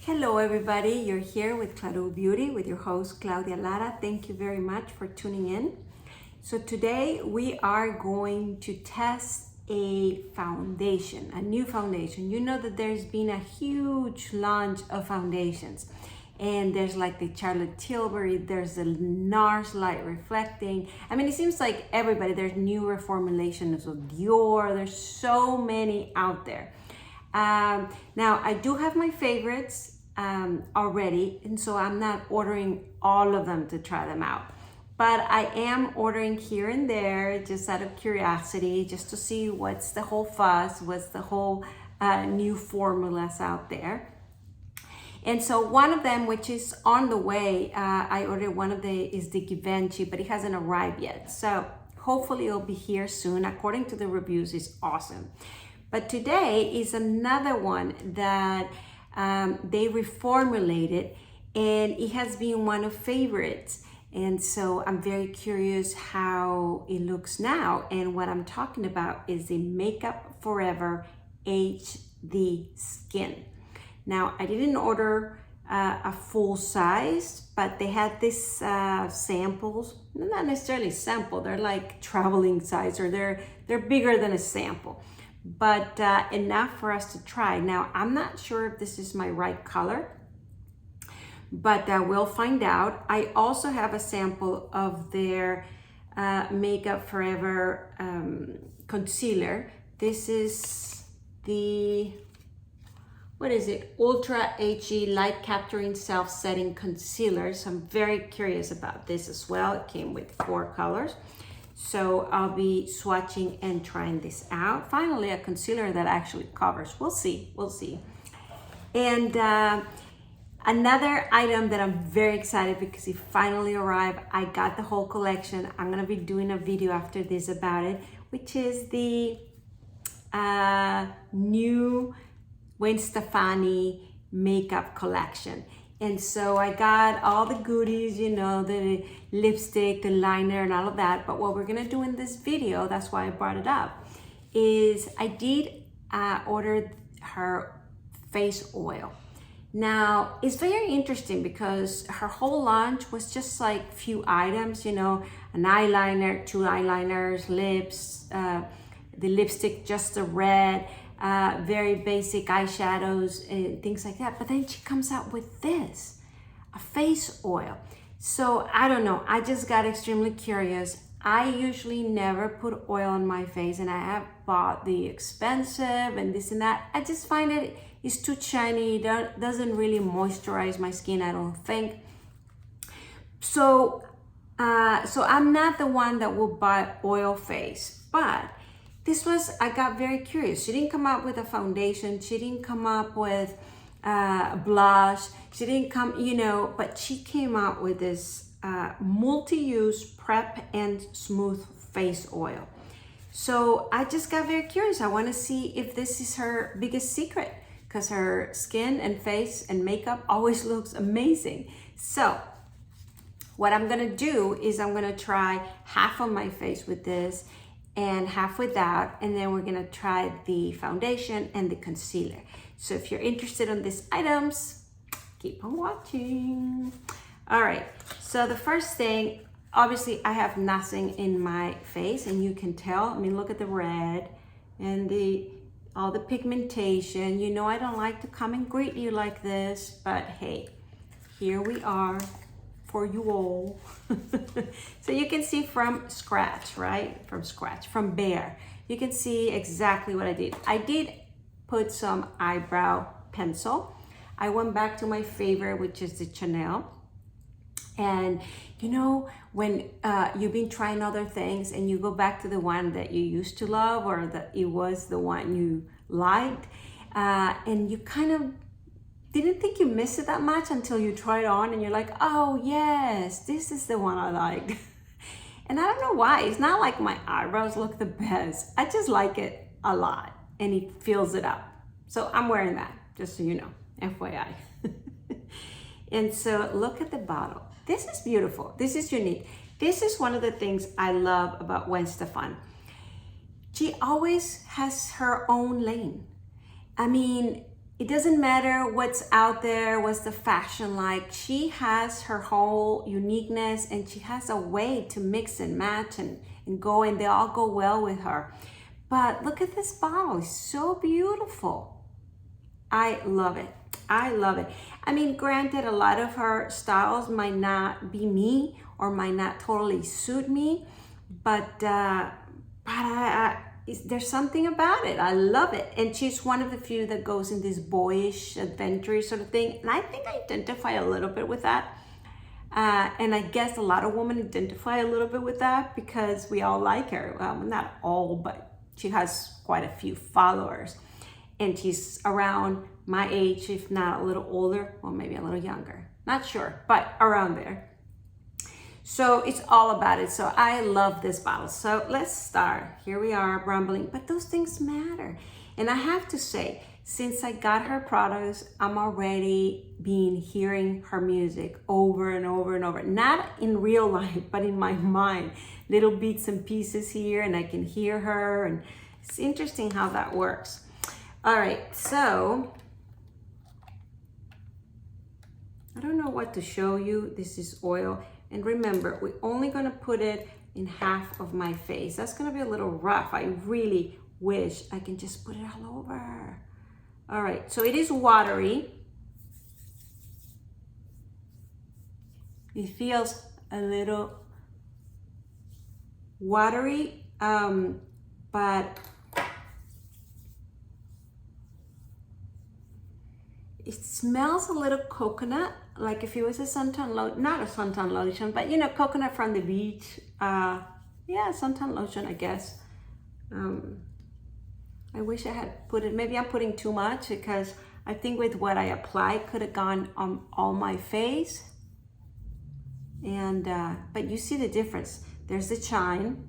Hello everybody, you're here with Claro Beauty with your host Claudia Lara. Thank you very much for tuning in. So today we are going to test a foundation, a new foundation. You know that there's been a huge launch of foundations, and there's like the Charlotte Tilbury, there's the NARS Light Reflecting. I mean, it seems like everybody, there's new reformulations of Dior, there's so many out there. Now I do have my favorites already, and so I'm not ordering all of them to try them out, but I am ordering here and there just out of curiosity, just to see what's the whole fuss, what's the whole new formulas out there. And so one of them, which is on the way, I ordered one of is the Gxve, but it hasn't arrived yet, so hopefully it'll be here soon. According to the reviews, it's awesome. But today is another one that they reformulated, and it has been one of favorites. And so I'm very curious how it looks now. And what I'm talking about is the Makeup Forever HD Skin. Now, I didn't order a full size, but they had this samples, not necessarily sample, they're like traveling size, or they're bigger than a sample, but enough for us to try. Now, I'm not sure if this is my right color, but we'll find out. I also have a sample of their Makeup Forever concealer. This is the, what is it? Ultra HE Light Capturing Self-Setting Concealer. So I'm very curious about this as well. It came with 4 colors. So I'll be swatching and trying this out. Finally, a concealer that actually covers. We'll see. And another item that I'm very excited because it finally arrived. I got the whole collection. I'm gonna be doing a video after this about it, which is the new Gwen Stefani makeup collection. And so I got all the goodies, you know, the lipstick, the liner, and all of that. But what we're gonna do in this video, that's why I brought it up, is I did order her face oil. Now, it's very interesting because her whole launch was just like few items, you know, an eyeliner, 2 eyeliners, lips, the lipstick, just the red, very basic eyeshadows and things like that. But then she comes out with this, a face oil. So I don't know, I just got extremely curious. I usually never put oil on my face, and I have bought the expensive and this and that. I just find it is too shiny, doesn't really moisturize my skin, I don't think. So I'm not the one that will buy oil face, but this was, I got very curious. She didn't come up with a foundation. She didn't come up with a blush. She didn't come, you know, but she came out with this multi-use prep and smooth face oil. So I just got very curious. I want to see if this is her biggest secret, because her skin and face and makeup always looks amazing. So what I'm going to do is I'm going to try half of my face with this and half without, and then we're gonna try the foundation and the concealer. So if you're interested in these items, keep on watching. All right, so the first thing, obviously I have nothing in my face, and you can tell. I mean, look at the red and all the pigmentation. You know, I don't like to come and greet you like this, but hey, here we are for you all. So you can see from scratch, right? From bare. You can see exactly what I did. I did put some eyebrow pencil. I went back to my favorite, which is the Chanel. And you know, when you've been trying other things and you go back to the one that you used to love, or that it was the one you liked, and you kind of didn't think you missed it that much until you try it on and you're like, oh yes, this is the one I like. And I don't know why. It's not like my eyebrows look the best. I just like it a lot, and it fills it up. So I'm wearing that, just so you know, FYI. And so look at the bottle. This is beautiful. This is unique. This is one of the things I love about Gwen Stefani. She always has her own lane. I mean, it doesn't matter what's out there, what's the fashion like. She has her whole uniqueness, and she has a way to mix and match and go, and they all go well with her. But look at this bottle, it's so beautiful. I love it. I love it. I mean, granted, a lot of her styles might not be me or might not totally suit me, but there's something about it. I love it. And she's one of the few that goes in this boyish, adventurous sort of thing. And I think I identify a little bit with that. And I guess a lot of women identify a little bit with that because we all like her. Well, not all, but she has quite a few followers. And she's around my age, if not a little older, or maybe a little younger. Not sure, but around there. So it's all about it. So I love this bottle. So let's start. Here we are rambling, but those things matter. And I have to say, since I got her products, I'm already been hearing her music over and over and over. Not in real life, but in my mind. Little bits and pieces here, and I can hear her. And it's interesting how that works. All right, so I don't know what to show you. This is oil. And remember, we're only gonna put it in half of my face. That's gonna be a little rough. I really wish I can just put it all over. All right, so it is watery. It feels a little watery, but it smells a little coconut, like if it was a suntan lotion, not a suntan lotion, but you know, coconut from the beach. Yeah, suntan lotion, I guess. I wish I had put it, maybe I'm putting too much because I think with what I applied could have gone on all my face. And, but you see the difference. There's the shine.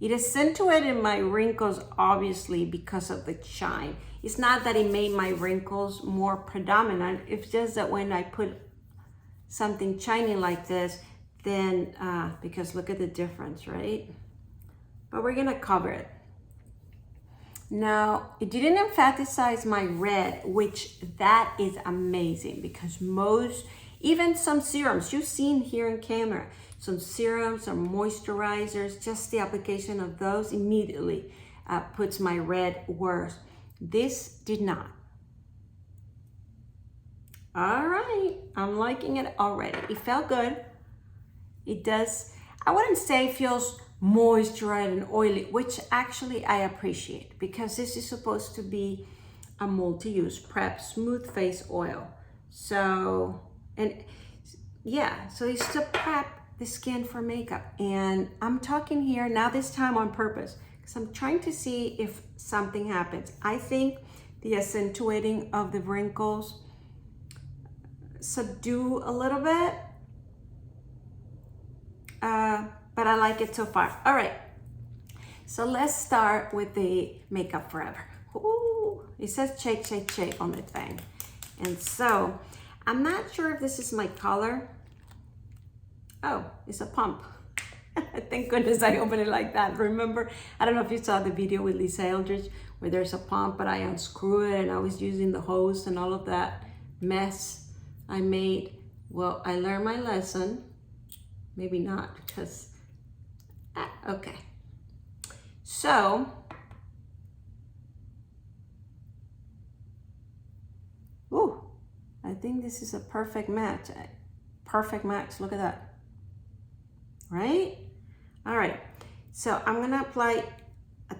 It accentuated my wrinkles, obviously, because of the shine. It's not that it made my wrinkles more predominant. It's just that when I put something shiny like this, then, because look at the difference, right? But we're gonna cover it. Now, it didn't emphasize my red, which that is amazing because most, even some serums, you've seen here in camera, some serums, some moisturizers, just the application of those immediately puts my red worse. This did not. All right, I'm liking it already. It felt good. It does, I wouldn't say it feels moisturized and oily, which actually I appreciate because this is supposed to be a multi-use prep smooth face oil. So, and yeah, so it's to prep the skin for makeup. And I'm talking here now this time on purpose because I'm trying to see if something happens. I think the accentuating of the wrinkles subdue a little bit, but I like it so far. All right, so let's start with the Makeup Forever. Ooh, it says shake, shake, shake on the thing. And so I'm not sure if this is my color. Oh, it's a pump. Thank goodness I opened it like that. Remember, I don't know if you saw the video with Lisa Eldridge where there's a pump, but I unscrew it and I was using the hose and all of that mess I made. Well, I learned my lesson. Maybe not because, okay. So, ooh, I think this is a perfect match. Perfect match, look at that. Right? All right, so I'm gonna apply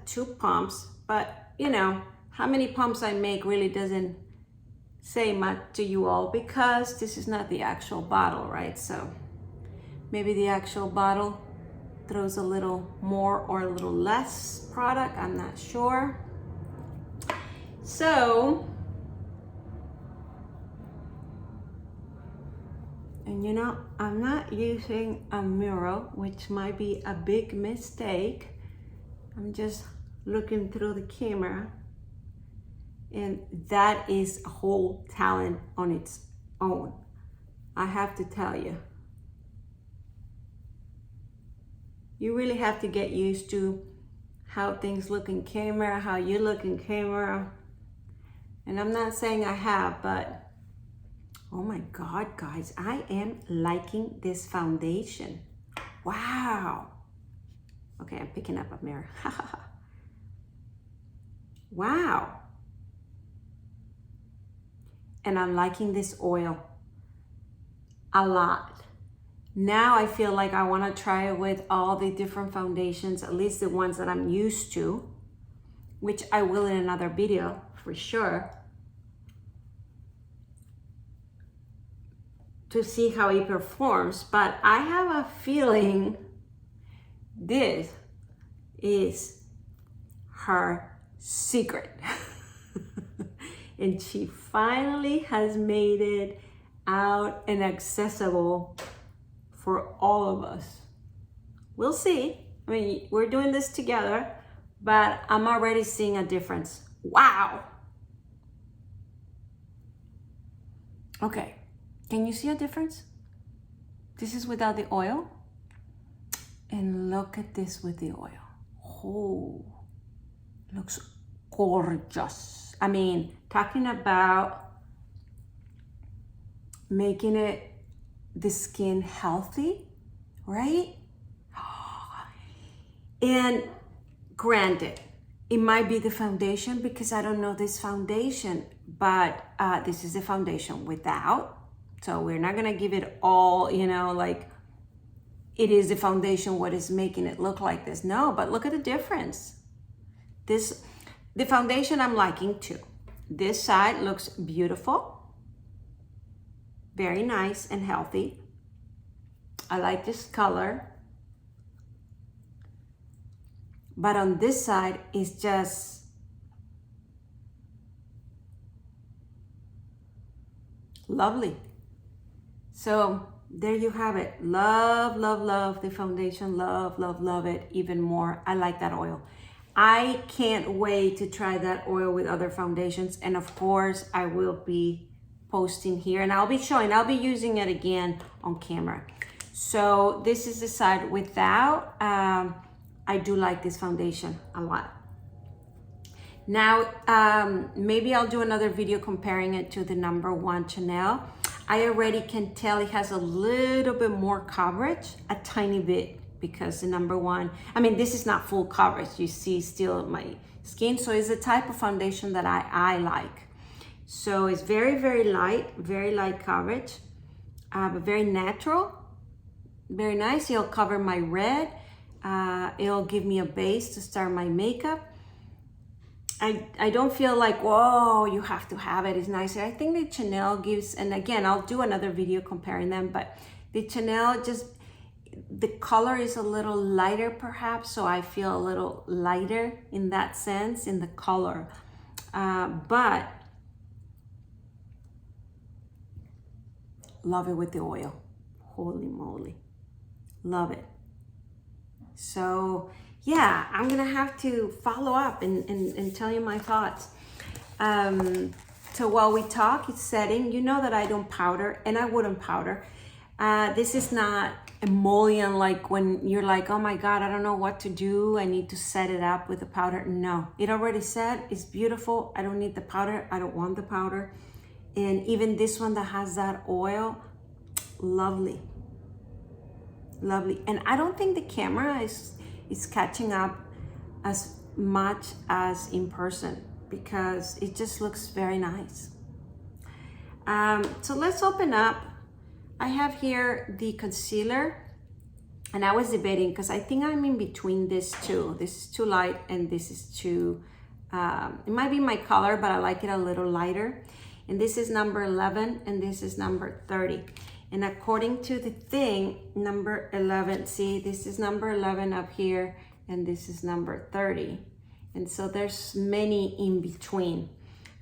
2 pumps, but you know, how many pumps I make really doesn't say much to you all because this is not the actual bottle, right? So maybe the actual bottle throws a little more or a little less product, I'm not sure. So, and you know, I'm not using a mirror, which might be a big mistake. I'm just looking through the camera, and that is a whole talent on its own, I have to tell you. You really have to get used to how things look in camera, how you look in camera. And I'm not saying I have, but oh my God, guys, I am liking this foundation. Wow. Okay, I'm picking up a mirror. Wow. And I'm liking this oil a lot. Now I feel like I want to try it with all the different foundations, at least the ones that I'm used to, which I will in another video for sure, to see how it performs. But I have a feeling this is her secret. And she finally has made it out and accessible for all of us. We'll see. I mean, we're doing this together, but I'm already seeing a difference. Wow. Okay, can you see a difference? This is without the oil. And look at this with the oil. Oh, looks gorgeous. I mean, talking about making it the skin healthy, right? And granted, it might be the foundation because I don't know this foundation, but this is the foundation without. So we're not gonna give it all, you know, like it is the foundation what is making it look like this. No, but look at the difference. The foundation I'm liking too. This side looks beautiful, very nice and healthy. I like this color. But on this side, it's just lovely. So there you have it. Love, love, love the foundation. Love, love, love it even more. I like that oil. I can't wait to try that oil with other foundations. And of course, I will be posting here and I'll be using it again on camera. So this is the side without. I do like this foundation a lot. Now, maybe I'll do another video comparing it to the #1 Chanel. I already can tell it has a little bit more coverage, a tiny bit, because the #1, I mean, this is not full coverage. You see still my skin. So it's the type of foundation that I like. So it's very, very light coverage, but very natural, very nice. It'll cover my red. It'll give me a base to start my makeup. I don't feel like, whoa, you have to have it. It's nicer. I think the Chanel gives, and again, I'll do another video comparing them, but the Chanel just, the color is a little lighter perhaps, so I feel a little lighter in that sense, in the color. But love it with the oil. Holy moly. Love it. So yeah, I'm gonna have to follow up and tell you my thoughts. So while we talk, it's setting. You know that I don't powder, and I wouldn't powder. This is not emollient like when you're like, oh my God, I don't know what to do. I need to set it up with the powder. No, it already set. It's beautiful. I don't need the powder. I don't want the powder. And even this one that has that oil, lovely. Lovely. And I don't think the camera is catching up as much as in person because it just looks very nice. So let's open up. I have here the concealer, and I was debating because I think I'm in between these two. This is too light and this is too, it might be my color, but I like it a little lighter. And this is number 11 and this is number 30. And according to the thing, number 11, see, this is number 11 up here, and this is number 30. And so there's many in between.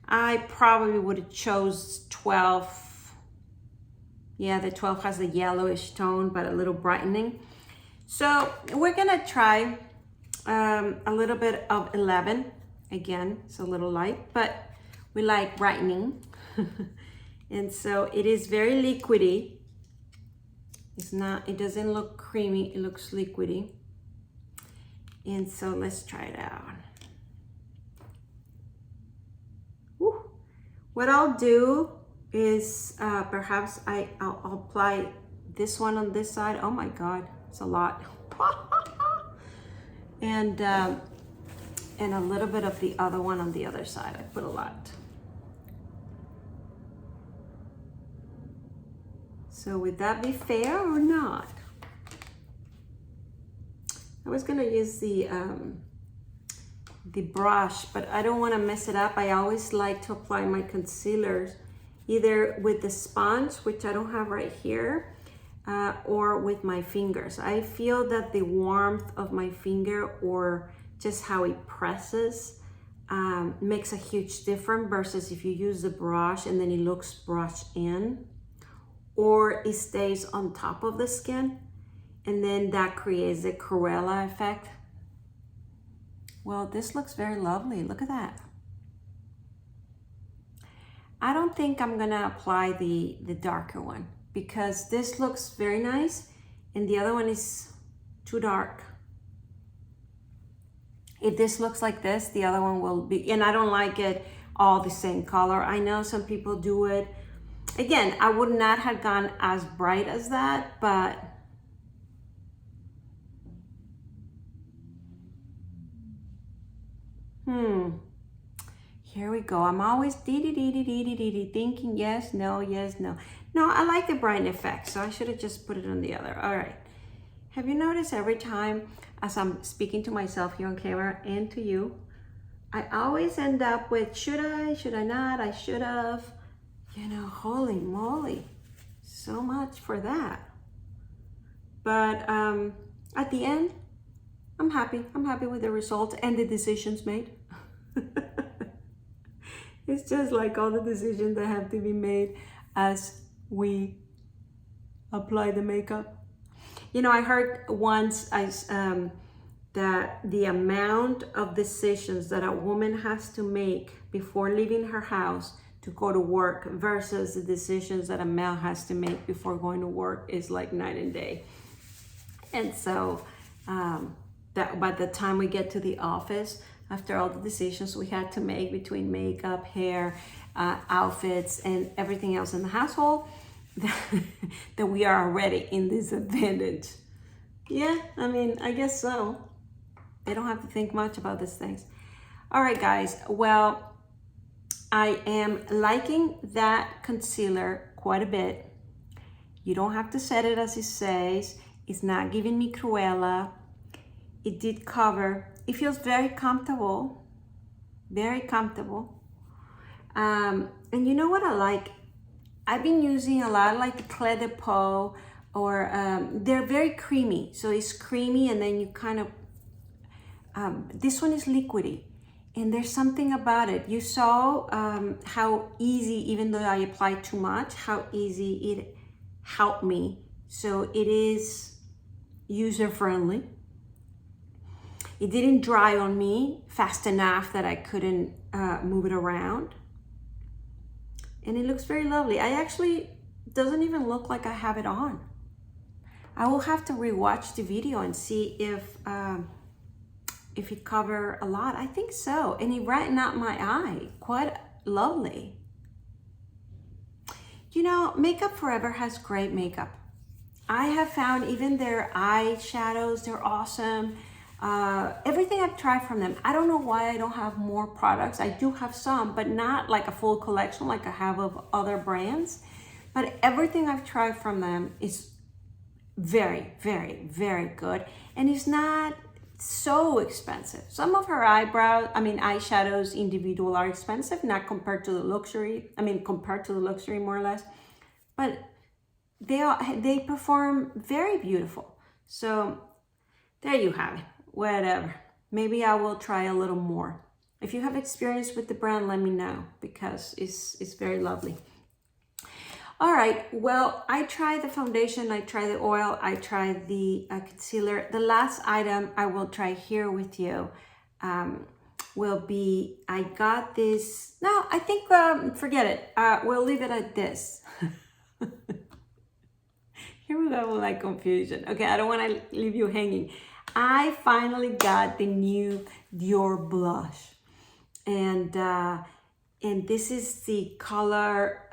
I probably would have chose 12. Yeah, the 12 has the yellowish tone, but a little brightening. So we're gonna try a little bit of 11. Again, it's a little light, but we like brightening. And so it is very liquidy. It's not, it doesn't look creamy, it looks liquidy. And so let's try it out. Woo. What I'll do is perhaps I'll apply this one on this side. Oh my God, it's a lot. And a little bit of the other one on the other side. I put a lot. So would that be fair or not? I was gonna use the brush, but I don't want to mess it up. I always like to apply my concealers either with the sponge, which I don't have right here, or with my fingers. I feel that the warmth of my finger or just how it presses makes a huge difference versus if you use the brush and then it looks brushed in, or it stays on top of the skin, and then that creates the Cruella effect. Well, this looks very lovely. Look at that. I don't think I'm gonna apply the darker one because this looks very nice and the other one is too dark. If this looks like this, the other one will be, and I don't like it all the same color. I know some people do it. Again, I would not have gone as bright as that, but here we go. I'm always thinking yes, no, yes, no. No, I like the bright effect, so I should have just put it on the other. All right. Have you noticed every time as I'm speaking to myself here on camera and to you, I always end up with should I not, I should have. You know, holy moly, so much for that. But at the end, I'm happy. I'm happy with the results and the decisions made. It's just like all the decisions that have to be made as we apply the makeup. You know, I heard once that the amount of decisions that a woman has to make before leaving her house to go to work versus the decisions that a male has to make before going to work is like night and day. And so that by the time we get to the office, after all the decisions we had to make between makeup, hair, outfits, and everything else in the household, that we are already in this advantage. Yeah, I mean, I guess so. They don't have to think much about these things. All right, guys. Well, I am liking that concealer quite a bit. You don't have to set it as it says. It's not giving me Cruella. It did cover. It feels very comfortable. Very comfortable. And you know what I like? I've been using a lot like the Clé de Peau, or they're very creamy. So it's creamy and then you kind of, this one is liquidy. And there's something about it. You saw how easy, even though I applied too much, how easy it helped me. So it is user-friendly. It didn't dry on me fast enough that I couldn't move it around. And it looks very lovely. I actually, doesn't even look like I have it on. I will have to rewatch the video and see if it covered a lot. I think so. And it brightened up my eye. Quite lovely. You know, Makeup Forever has great makeup. I have found even their eyeshadows, they're awesome. Everything I've tried from them, I don't know why I don't have more products. I do have some, but not like a full collection like I have of other brands. But everything I've tried from them is very, very, very good. And it's not so expensive. Some of her eyeshadows individual are expensive, not compared to the luxury. Compared to the luxury more or less. But they perform very beautiful. So there you have it. Whatever. Maybe I will try a little more. If you have experience with the brand, let me know because it's very lovely. All right. Well, I tried the foundation, I tried the oil, I tried the concealer. The last item I will try here with you will be, I got this. No, I think, forget it. We'll leave it at this. Here we go with like confusion. Okay, I don't want to leave you hanging. I finally got the new Dior Blush. And And this is the color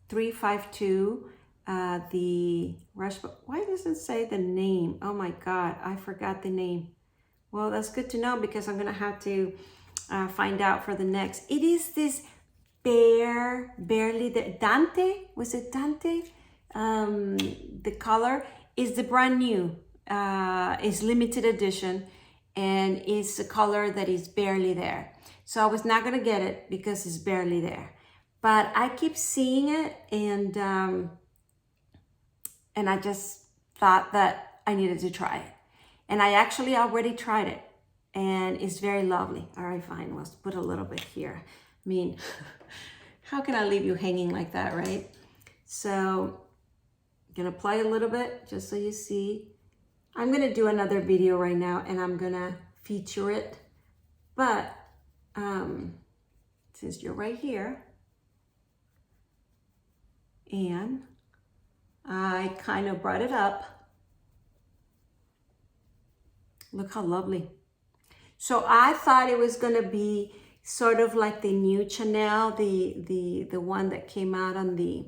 352, the Rush. Why does it say the name? Oh my God, I forgot the name. Well, that's good to know because I'm gonna have to find out for the next. It is this barely the Dante. Was it Dante? The color is the brand new. Is limited edition, and it's a color that is barely there. So I was not gonna get it because it's barely there. But I keep seeing it, and I just thought that I needed to try it. And I actually already tried it, and it's very lovely. All right, fine, let's put a little bit here. I mean, how can I leave you hanging like that, right? So I'm gonna apply a little bit just so you see. I'm gonna do another video right now, and I'm gonna feature it. But since you're right here, and I kind of brought it up. Look how lovely. So I thought it was gonna be sort of like the new Chanel, the one that came out on the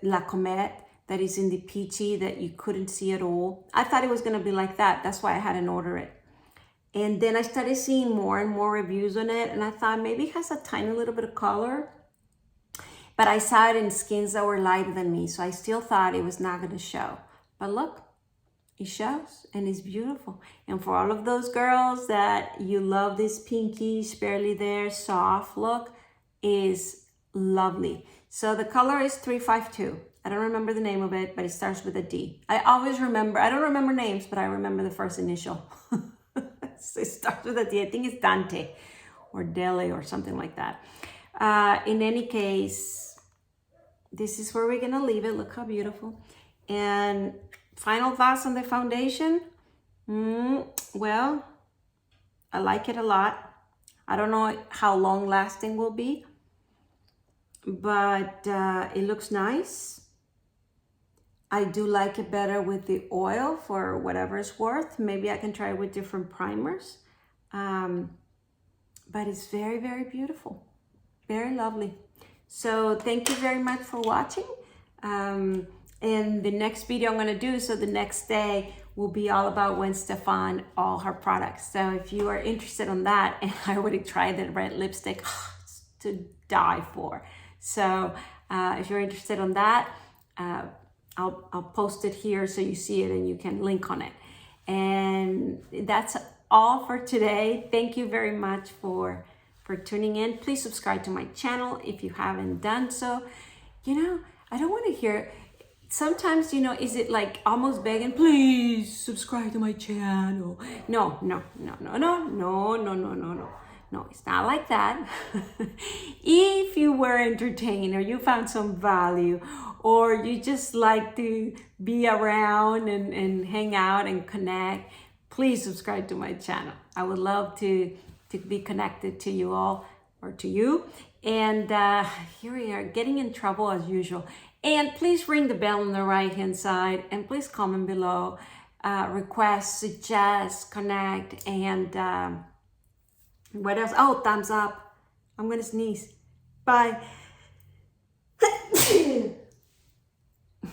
La Comète, that is in the peachy that you couldn't see at all. I thought it was gonna be like that. That's why I hadn't ordered it. And then I started seeing more and more reviews on it, and I thought maybe it has a tiny little bit of color. But I saw it in skins that were lighter than me, so I still thought it was not gonna show. But look, it shows, and it's beautiful. And for all of those girls that you love this pinkish, barely there, soft look, is lovely. So the color is 352. I don't remember the name of it, but it starts with a D. I always remember, I don't remember names, but I remember the first initial. It starts with a D. I think it's Dante or Dele or something like that. In any case, this is where we're gonna leave it. Look how beautiful. And final thoughts on the foundation. Well, I like it a lot. I don't know how long lasting will be, but it looks nice. I do like it better with the oil for whatever it's worth. Maybe I can try it with different primers. But it's very, very beautiful. Very lovely. So thank you very much for watching. And the next video I'm gonna do, so the next day will be all about Gwen Stefani, all her products. So if you are interested in that, and I already tried the red lipstick, it's to die for. So if you're interested in that, I'll post it here so you see it and you can link on it. And that's all for today. Thank you very much for tuning in. Please subscribe to my channel if you haven't done so. You know, I don't want to hear, sometimes, you know, is it like almost begging, please subscribe to my channel? No, it's not like that. If you were entertained or you found some value, or you just like to be around and hang out and connect, please subscribe to my channel. I would love to be connected to you all, or to you. And here we are, getting in trouble as usual. And please ring the bell on the right hand side, and please comment below, request, suggest, connect, and what else? Oh, thumbs up. I'm gonna sneeze. Bye.